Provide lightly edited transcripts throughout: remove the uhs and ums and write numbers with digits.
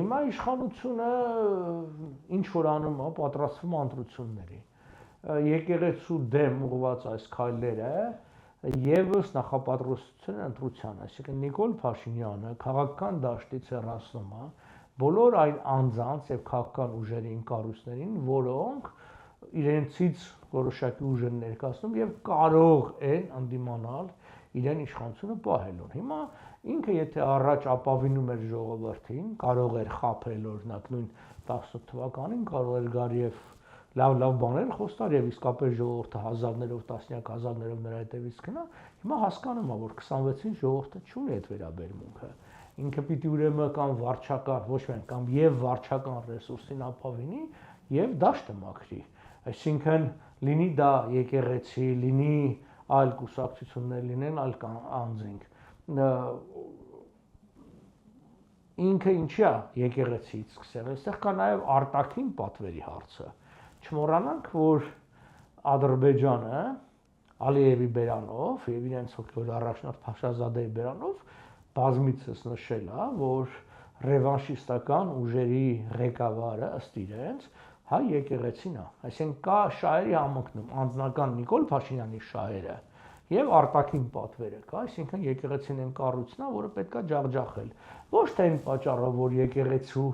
հիմա իշխանությունը ինչ որ անում է, պատրաստվում ընտրությունների։ Եկեղեցու դեմ ուղղված այս քայլերը եւս նախապատրաստություն ընտրության, այսինքն Նիկոլ Փաշինյանը քաղաքական դաշտից հեռացնում է բոլոր այն անձանց եւ քաղաքական ուժերին, կառույցներին, որոնք իրենցից որոշակի ուժ են ներկայացնում եւ կարող են ընդդիմանալ իրեն իշխանությունը պահելուն։ Հիմա ինքը եթե առաջ ապավինում էր ժողովրդին, կարող էր խաբել օրինակ նույն 18 թվականին, կարող էր գալ եւ լավ բաներ խոստալ եւ իսկապես ժողովուրդը հազարներով, տասնյակ հազարներով նրա հետևից գնա, հիմա հասկանում է, որ 26-ին ժողովուրդը չունի այդ վերաբերմունքը։ Ինքը պիտի ուրեմն կամ վարչական, ոչ միայն կամ եւ վարչական ռեսուրսին ապավինի եւ դաշտը մաքրի։ Այսինքն լինի դա եկեղեցի, լինի այլ կուսակցություններ, լինեն այլ անձինք։ Ինքը ինչի է եկեղեցիից սկսել, այստեղ կա նաեւ արտաքին պատվերի հարցը։ Չմոռանանք, որ Ադրբեջանը Ալիևի բերանով եւ իրենց հոգեոր առաջնորդ Փաշազադեի բերանով բազմիցս նշել է, որ ռևանշիստական ուժերի ղեկավարը ըստ իրենց հայ եկեղեցին է։ Այսինքն կա շահերի համընկնում, անձնական Նիկոլ Փաշինյանի շահերը եւ արտաքին պատվերը կա, այսինքն եկեղեցին են կառույցն է, որը պետքա ջախջախել։ Ոչ թե այն պատճառով, որ եկեղեցու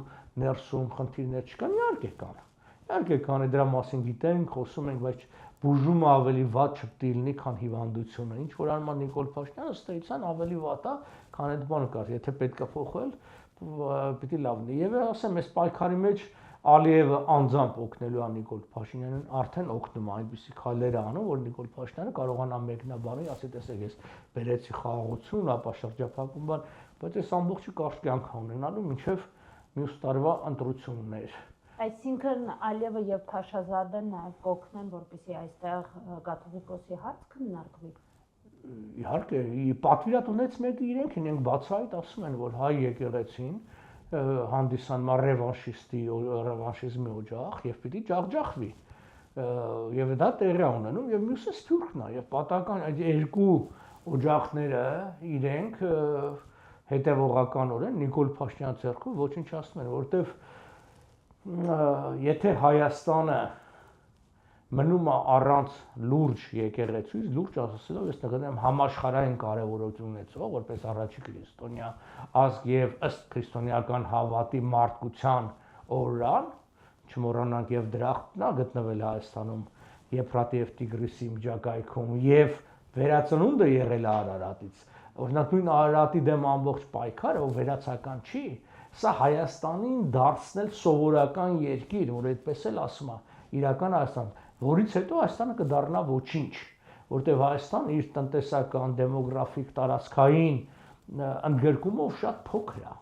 ներսում խնդիրներ չկան, իհարկե կան։ Իհարկե կան, դրա մասին գիտենք, խոսում ենք, բայց բուժումը ավելի վատ չպետք է լինի, քան հիվանդությունը։ Ինչ որ անում է Նիկոլ Փաշինյանը, ըստ էության ավելի վատ է, քան այդ բանը կար։ Եթե պետք է փոխել, պիտի լավ լինի։ Եվ ասեմ, այս պայքարի մեջ Ալիևը անձամբ օգնելու է Նիկոլ Փաշինյանին, արդեն օգնում է այնպիսի քայլեր անում, որ Նիկոլ Փաշինյանը կարողանա մեկնաբանի, ասի տեսեք, ես բերեցի խաղաղություն, ապա շրջափակում բան, բայց այս ամբողջը կարճ կյանք ունենալու մինչև մյուս տարվա ընտրություններ։ Այսինքն Ալիևը եւ Փաշազադեն նաեւ կօգնեն, որպեսզի այստեղ կաթողիկոսի հարց քննարկվի։ Իհարկե, պատվիրատունից մեկը իրենք են բացահայտ ասում են, որ հայ եկեղեցին հանդիսանում է ռևանշիզմի օջախ եւ պիտի ջախջախվի։ Եվ դա տեղի ունենում եւ մյուսը սփյուռքն է եւ պատական այդ երկու օջախները իրենք հետևողականորեն Նիկոլ Փաշինյանի ձեռքում ոչնչացնում են, որտեվ եթե Հայաստանը մնում է առանց լուրջ եկեղեցուից, լուրջ ասելով, ես նկատեմ համաշխարհային կարևորություն ունեցող, որպես առաջի քրիստոնյա ազգ եւ ըստ քրիստոնեական հավատի մարդկության օրրան, չմոռանանք եւ դրախտն է գտնվել Հայաստանում Եփրատի եւ Տիգրիսի միջակայքում եւ վերածնունդը եղել է Արարատից։ Օրինակ նույն Արարատի դեմ ամբողջ պայքարը վերացական չի, սա Հայաստանին դարձնել սովորական երկիր, որ այդպես էլ ասում է, իրական Հայաստան, որից հետո Հայաստանը կդառնա ոչինչ, որտեղ Հայաստանը իր տնտեսական, դեմոգրաֆիկ, տարածքային ընդգրկումով շատ փոքր է։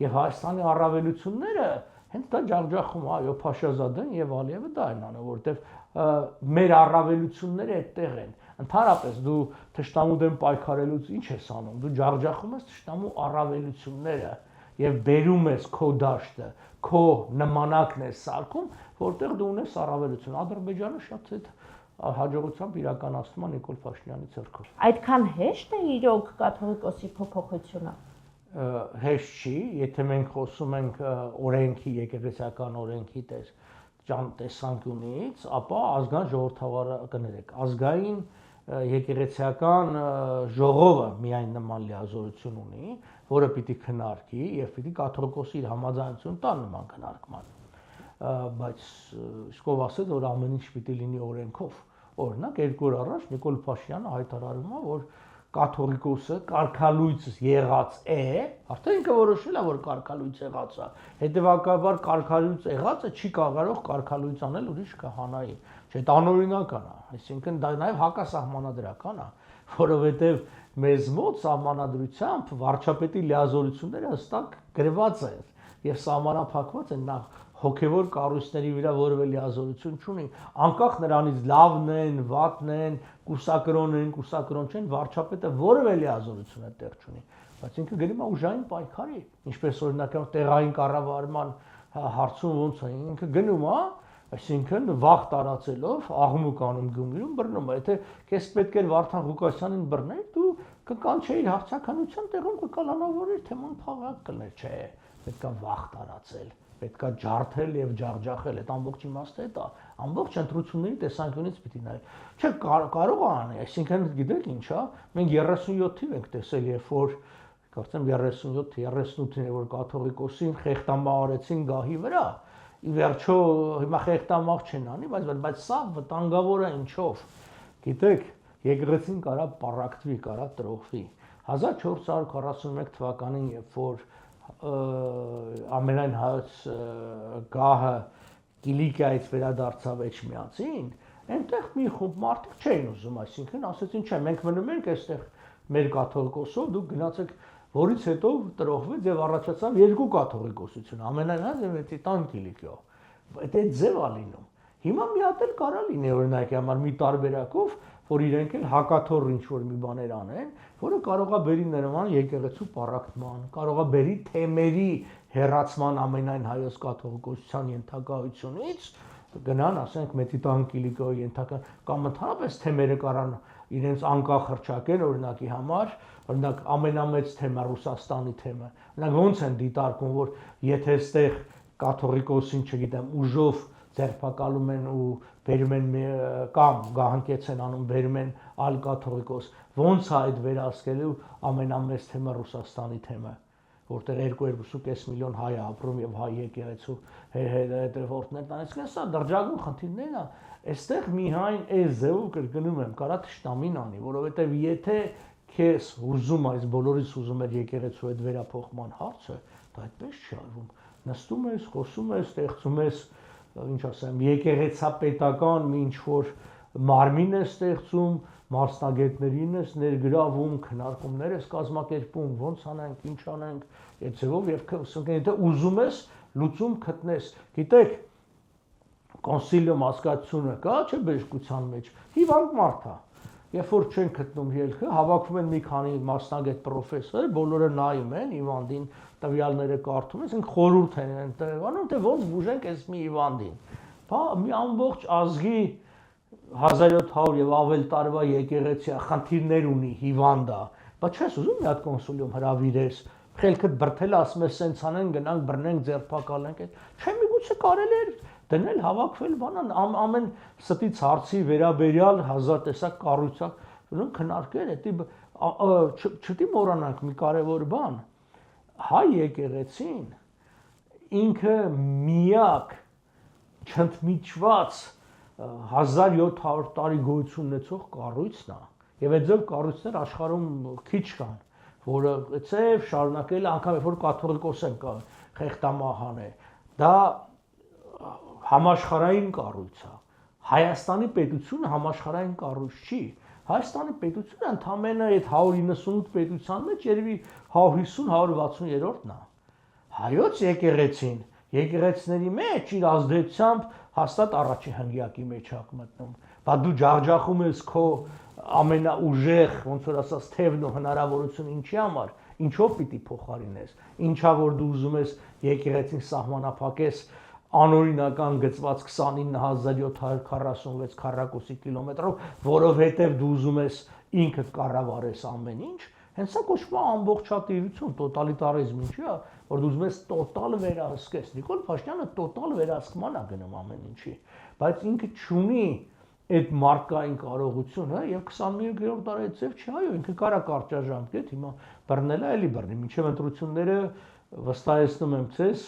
Եվ Հայաստանի առավելությունները հենց դա ջախջախում է, այո, Փաշազադեն եւ Ալիևը դա են անում, որտեղ մեր առավելությունները այդտեղ են։ Ընդհանրապես դու թշնամու դեմ պայքարելուց ինչ ես անում, դու ջախջախում ես թշնամու առավելությունները եւ բերում ես քո դաշտը, քո նմանակն ես սարքում, որտեղ դու ունես առավելություն։ Ադրբեջանը շատ այդ հաջողությամբ իրականացնում է Նիկոլ Փաշինյանի ձեռքով։ Այդքան հեշտ է իրոք կաթողիկոսի փոփոխությունը։ Հեշտ չի, եթե մենք խոսում ենք օրենքի, եկեղեցական օրենքի տեսանկյունից, ապա ազգային ժողովրդավարը կներեք, ազգային եկեղեցական ժողովը միայն նման լիազորություն ունի, որը պիտի քննարկի եւ պիտի կաթողիկոսի իր համաձայնություն տա նման քննարկման։ Բայց իսկ ով ասեց, որ ամեն ինչ պիտի լինի օրենքով։ Օրինակ 2 օր առաջ Նիկոլ Փաշինյանը հայտարարում է, որ կաթողիկոսը կարգալույծ եղած է, արդեն ինքը որոշել է, որ կարգալույծ եղած է։ Հետևաբար կարգալույծ եղածը չի կարող կարգալույծ անել ուրիշ քահանայի։ Չէ, դա անօրինական է, այսինքն դա նաև հակասահմանադրական է, որովհետև մեզ մոտ սահմանադրությամբ վարչապետի լիազորությունները հստակ գրված են եւ սահմանափակված են նախ հոգևոր կառույցների վրա որևէ լիազորություն չունի, անկախ նրանից լավն են, վատն են, կուսակրոն չեն, վարչապետը որևէ լիազորություն այդտեղ չունի, բայց ինքը գնում է ուժային պայքարի, ինչպես օրինակ տեղային կառավարման հարցում ոնց է, ինքը գնում է, այսինքն վախ տարածելով աղմուկ անում Գյումրիում բռնում է, եթե քեզ պետք էր Վարդան Ղուկասյանին բռնել, դու կկանչեիր հարցականության տեղում կկալանավորիր թեման փաղակ կներ, չէ։ պետքա վախ տարածել, պետքա ջարդել եւ ջախջախել, այդ ամբողջ իմաստը է դա, ամբողջ ընտրությունների տեսանկյունից պիտի նայել։ Չէ, կարող է անի, այսինքն գիտեք ինչ, հա, մենք 37 թիվ ենք տեսել, երբ որ կարծեմ 37-38-ին է որ կաթողիկոսին խեղտամահ արեցին գահի վրա։ Ի վերջո հիմա խեղտամահ չեն անի, բայց սա վտանգավոր է ինչով։ Գիտեք, եկեղեցին կարա պարակտվի, կարա տրոհվի։ 1441 թվականին, երբ որ ամենայն հայոց գահը Կիլիկիայից վերադարձավ Էջմիածին, այնտեղ մի խումբ մարդիկ չէին ուզում, այսինքն ասեցին, չէ, մենք մնում ենք այստեղ մեր կաթողիկոսով, դուք գնացեք, որից հետո տրոհվեց եւ առաջացավ երկու կաթողիկոսություն, ամենայն հայ եւ Տիտան Կիլիկիո։ Այդ ձև է լինում։ Հիմա մի հատ էլ կարա լինի օրինակի համար մի տարբերակով, որ իրենք էլ հակաթոռ ինչ-որ մի բաներ անեն, որը կարող է բերի նման եկեղեցու պառակտման, կարող է բերի թեմերի հեռացման ամենայն հայոց կաթողիկոսության ենթակայությունից, գնան, ասենք, Տիտան Կիլիկիոյի ենթակա կամ ընդհանրապես թեմերը կարան իրենց անկախ հռչակեն օրինակի համար, օրինակ ամենամեծ թեմա Ռուսաստանի թեմը։ Օրինակ ոնց են դիտարկում, որ եթե այստեղ կաթողիկոսին, չգիտեմ, ուժով ձերբակալում են ու բերում են կամ գահանքեց են անում, բերում են այլ կաթողիկոս, ոնց է այդ վերահսկելու ամենամեծ թեմը Ռուսաստանի թեմը, որտեղ 2.5 միլիոն հայ է ապրում եւ հայ եկեղեցու հետևորդներն են, այսինքն սա դրջագույն խնդիրներն է, այստեղ միայն այս ձևով կրկնում եմ, կարա թշնամին անի, որովհետեւ եթե քեզ հուզում այս բոլորից հուզում էր եկեղեցու այդ վերափոխման հարցը, դա այդպես չի արվում, նստում ես, խոսում ես, ստեղծում ես, ինչ ասեմ, եկեղեցապետական մի ինչ-որ մարմին է ստեղծում, մասնագետներին ես ներգրավում, քննարկումներ ես կազմակերպում, ոնց անենք, ինչ անենք, այդ ձևով եւ եթե ուզում ես, լուծում գտնես։ Գիտեք, կոնսիլիում հասկացությունը կա, չէ՞ բժշկության մեջ, հիվանդ մարդ է։ Երբ որ չեն գտնում ելքը, հավաքվում են մի քանի մասնագետ պրոֆեսոր, բոլորը նայում են հիվանդին, տվյալները կարդում են, ասենք խորհուրդ են տևանում, թե ոնց բուժենք այս մի հիվանդին։ Բա մի ամբողջ ազգի 1700 եւ ավել տարվա եկեղեցի խնդիրներ ունի, հիվանդ է։ Բա չես ուզում մի հատ կոնսուլիում հրավիրես, խելքդ բրթել ասում ես, սենց անենք, գնանք, բռնենք, ձերբակալենք, չէ՞ միգուցե կարելի է դնել հավաքվել բանան ամեն ստից հարցի վերաբերյալ հազար տեսակ կառույցակ որոնք քննարկել չպետք է մոռանանք մի կարևոր բան հայ եկեղեցին ինքը միակ չընդմիջված 1700 տարի գոյություն ունեցող կառույցն է եւ այդ ձև կառույցներ աշխարհում քիչ կան որը ծեւ շարունակել անգամ երբ որ կաթողիկոս են խեղտամահան է դա համաշխարհային կառույց է Հայաստանի պետությունը համաշխարհային կառույց չի Հայաստանի պետությունը ընդամենը այդ 198 պետության մեջ երևի 150-160-րդն է հայոց եկեղեցին եկեղեցիների մեջ իր ազդեցությամբ հաստատ առաջի հնգյակի մեջ է մտնում բա դու ջախջախում ես քո ամենաուժեղ ոնց որ ասած թևն ու հնարավորությունը ինչի համար ինչով պիտի փոխարինես ինչա որ դու ուզում ես եկեղեցին սահմանափակես անօրինական գծված 29746 քառակուսի կիլոմետրով, որովհետև դու ուզում ես ինքդ կառավարես ամեն ինչ, հենց սա կոչվում է ամբողջատիրություն, տոտալիտարիզմ, ինչի է, որ դու ուզում ես տոտալ վերահսկես։ Նիկոլ Փաշինյանը տոտալ վերահսկման է գնում ամեն ինչի, բայց ինքը չունի այդ մարդկային կարողությունը եւ 21-րդ դարի ծև չի, այո, ինքը կարա կարճաժամկետ հիմա բռնել է, էլի բռնի, մինչեւ ընտրությունները վստահեցնում եմ ցես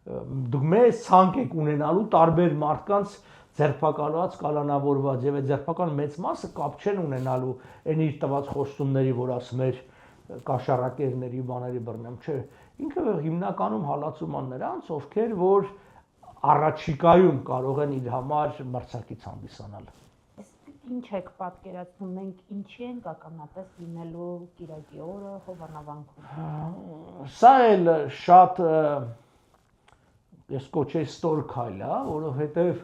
դուք մեծ ցանկ եք ունենալու տարբեր մարդկանց ձերբակալված կալանավորված եւ այդ ձերբակալության մեծ մասը կապ չեն ունենալու այն իր տված խոստումների որ ասում էր կաշառակերների բաների բռնեմ չէ ինքը հիմնականում հալածում է նրանց ովքեր որ առաջիկայում կարող են իր համար մրցակից հանդիսանալ Ինչ եք պատկերացնում մենք ինչի ենք ականատես լինելու Կիրակի օրը Հովանավանքում Սա էլ շատ ես կոչեի ստոր քայլ է, որովհետև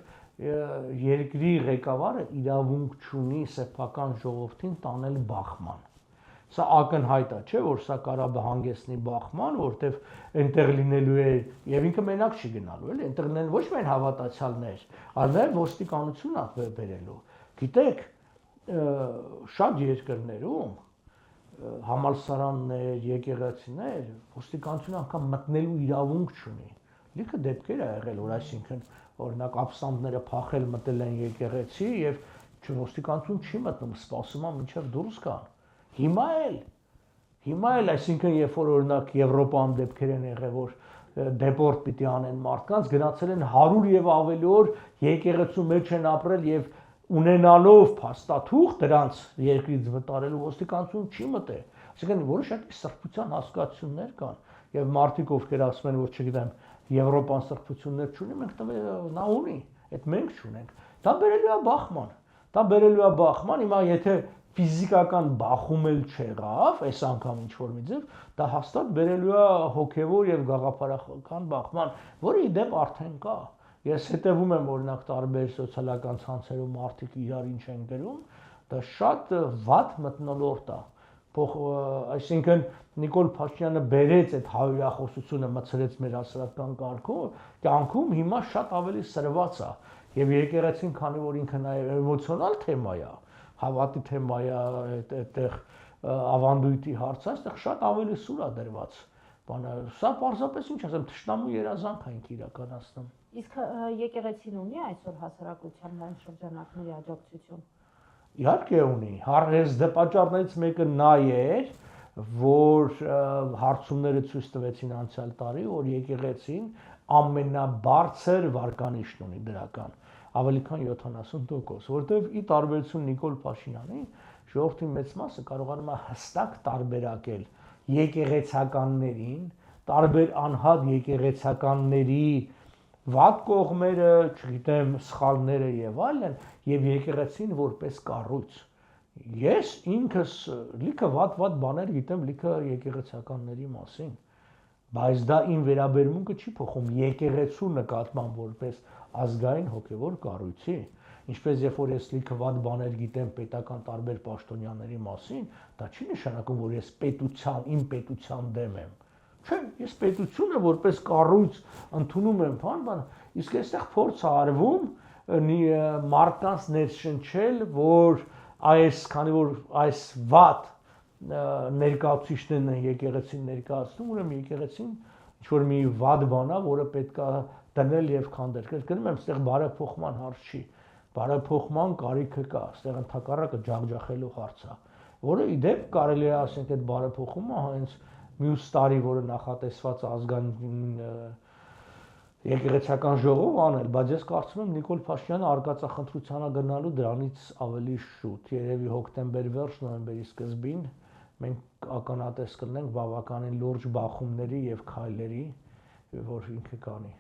երկրի ղեկավարը իրավունք չունի սեփական ժողովրդին տանել բախման։ Սա ակնհայտ է, չէ՞, որ սա կարա հանգեցնի բախման, որովհետև այնտեղ լինելու է եւ ինքը մենակ չի գնալու, էլի, այնտեղ լինեն ոչ միայն հավատացյալներ, այլ նաեւ ոստիկանություն է բերելու։ Գիտեք, շատ երկրներում համալսարաններ, եկեղեցիներ, ոստիկանությունը անգամ մտնելու իրավունք չունի։ Լիքը դեպքեր ա եղել, որ այսինքն օրինակ աբսանտները փախել մտել են եկեղեցի եւ ոստիկանություն չի մտնում, սպասում է մինչեւ դուրս գան։ Հիմա էլ, այսինքն երբ որ օրինակ Եվրոպայում դեպքեր են եղել, որ դեպորտ պիտի անեն մարդկանց, գնացել են 100 եւ ավելի օր եկեղեցու մեջ են ապրել եւ ունենալով փաստաթուղթ դրանց երկրից վտարելու ոստիկանություն չի մտել։ Այսինքն որոշակի սրբության հասկացություններ կան եւ մարդիկ ովքեր ասում են, որ չգիտեմ, Եվրոպան սրբություններ չունի, մենք նա ունի, այդ մենք չունենք։ Դա բերելու է բախման, հիմա եթե ֆիզիկական բախում էլ չեղավ, այս անգամ ինչ որ մի ձև, դա հաստատ բերելու է հոգեվոր եւ գաղափարական բախման, որը ի դեպ արդեն կա։ Ես հետևում եմ օրինակ տարբեր սոցիալական ցանցերում մարդիկ իրար ինչ են գրում, դա շատ վատ մթնոլորտ է։ Այսինքն Նիկոլ Փաշինյանը բերեց այդ հայրախոսությունը մցրեց մեր հասարակական կյանքում, հիմա շատ ավելի սրված է եւ եկեղեցին, քանի որ ինքը նաեւ էմոցիոնալ թեմա է, հավատի թեմա է, այդտեղ ավանդույթի հարցը, այստեղ շատ ավելի սուր է դրված։ Բանը սա պարզապես ինչ ասեմ, թշնամու երազանք է ինքը իրականացնում։ Իսկ եկեղեցին ունի այսօր հասարակության լայն շրջանակների աջակցություն։ Իհարկե ունի, հենց դե պատճառներից մեկը նա էր, որ հարցումները ցույց տվեցին անցյալ տարի, որ եկեղեցին ամենաբարձր վարկանիշն ունի դրական, ավելի քան 70%, որտեղ ի տարբերություն Նիկոլ Փաշինյանի, ժողովրդի մեծ մասը կարողանում է հստակ տարբերակել եկեղեցականներին, տարբեր անհատ եկեղեցականների վատ կողմերը, չգիտեմ, սխալները եւ այլն, եւ եկեղեցին որպես կառույց։ Ես ինքս լիքը վատ բաներ գիտեմ լիքը եկեղեցականների մասին, բայց դա իմ վերաբերմունքը չի փոխում եկեղեցու նկատմամբ որպես ազգային հոգևոր կառույցի։ Ինչպես երբ որ ես լիքը վատ բաներ գիտեմ պետական տարբեր պաշտոնյաների մասին, դա չի նշանակում, որ ես իմ պետության դեմ եմ։ Չէ, ես պետությունը որպես կառույց ընդունում եմ բան, իսկ այստեղ փորձ է արվում մարդկանց ներշնչել, որ քանի որ այս վատ ներկայացուցիչներն են եկեղեցին ներկայացնում, ուրեմն եկեղեցին ինչ որ մի վատ բան է, որը պետք է դնել եւ քանդել։ Գնում եմ, այստեղ բարեփոխման հարց չի։ Բարեփոխման կարիքը կա, այստեղ ընդհակառակը ջախջախելու հարց է, որը ի դեպ կարելի է ասենք այդ բարեփոխումը հենց մյուս տարի, որը նախատեսված ազգային եկեղեցական ժողով անել, բայց ես կարծում եմ Նիկոլ Փաշինյանը արկածախնդրությանը գնալու դրանից ավելի շուտ, երևի հոկտեմբեր վերջ, նոյեմբերի սկզբին մենք ականատես կլինենք բավականին լուրջ բախումների եւ քայլերի, որ ինքը կանի։